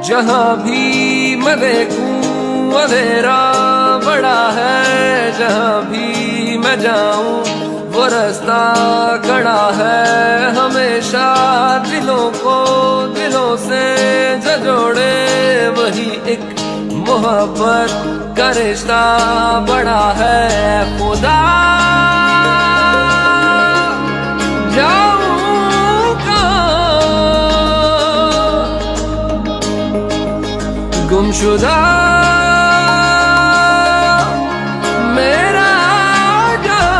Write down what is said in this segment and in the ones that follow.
जहाँ भी मैं देखूं अंधेरा बड़ा है, जहाँ भी मैं जाऊं वो रास्ता खड़ा है। हमेशा दिलों को दिलों से जो जोड़े वही एक मोहब्बत का रिश्ता बड़ा है। खुदा जाऊं कहाँ गुमशुदा मेरा जान,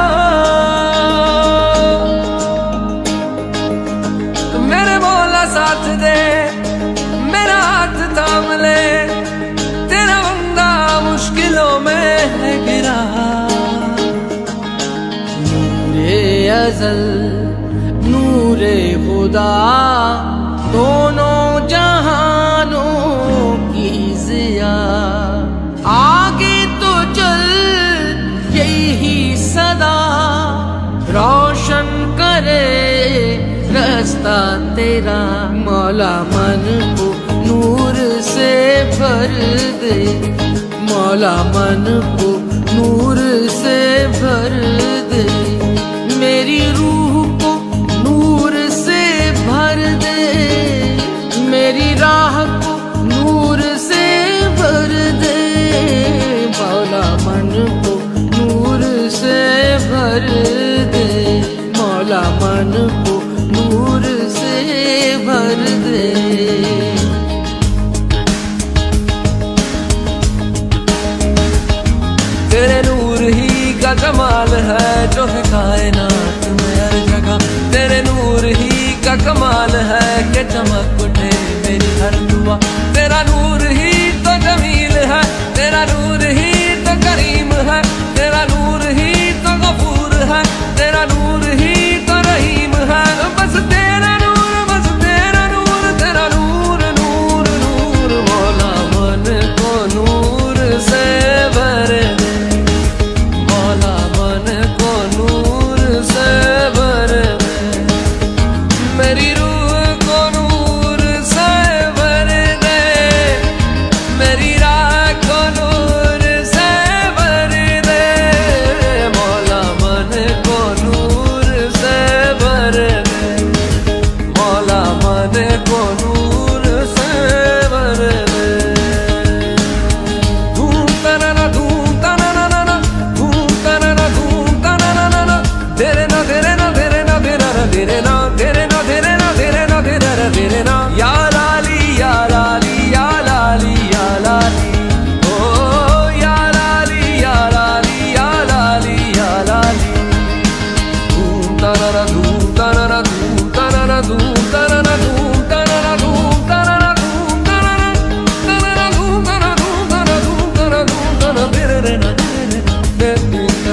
मेरे मौला साथ दे, मेरा हाथ थाम ले, तेरा बंदा मुश्किलों में है गिरा। नूरे अज़ल नूरे खुदा दोनों जहानों की ज़िया, आगे तो चल यही सदा रोशन करे रास्ता तेरा। मौला मन को नूर से भर दे, मौला मन को नूर से भर दे, मेरी रूह को नूर से भर दे, मेरी राह को नूर से भर दे। मौला मन को नूर से भर दे, मौला मन को नूर से भर दे। तेरे नूर ही का कमाल है जो है कायनात में हर जगह, तेरे नूर ही का कमाल है कि चमक उठे मेरी हर दुआ। तेरा नूर ही तो जमील है, तेरा नूर ही तो करीम है, तेरा नूर ही तो गफूर है, तेरा नूर ही तो रहीम है। बस तेरा नूर, बस तेरा नूर, तेरा नूर नूर नूर। मौला मन को नूर से भर दे, मौला मन को नूर से भर दे, मेरी रूह को नूर से भर दे, मेरी राह को नूर से भर दे। मौला मन को नूर से भर दे, मौला मन को नूर से भर दे। धूम तनना धूम तनना ना, धूम तनना धूम तनना ना, तेरे ना तेरे ना तेरे ना तेरा ना तेरे ना तेरे ना तेरे ना तेरे ना तेरा ना तेरे ना। या लाली या लाली या लाली या लाली, ओ या लाली या लाली या लाली या लाली। धूम तनना धूम तनना धूम तनना धूम तनना धूम तनना धूम तनना धूम तनना तनना धूम तनना धूम तनना धूम तनना धूम तनना तेरे रे ना तेरे ना तेरे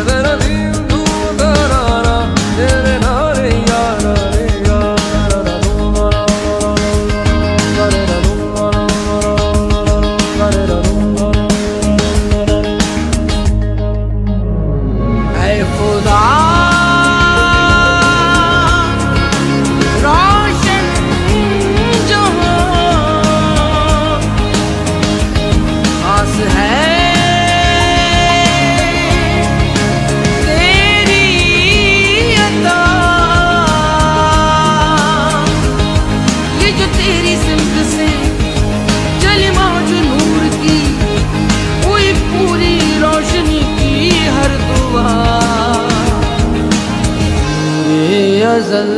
तेरे धूम धूम तनना तेरे ना रे या रे या रा धूम रा रे रा धूम रा रे रा धूम रा। ऐ खुदा रोशन जहां आस है तेरी अता, ये जो तेरी सिमत से चली मौज नूर की, कोई पूरी रोशनी की हर दुआ। नूरे अज़ल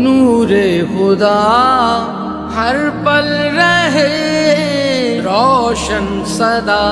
नूरे खुदा हर पल रहे रोशन सदा।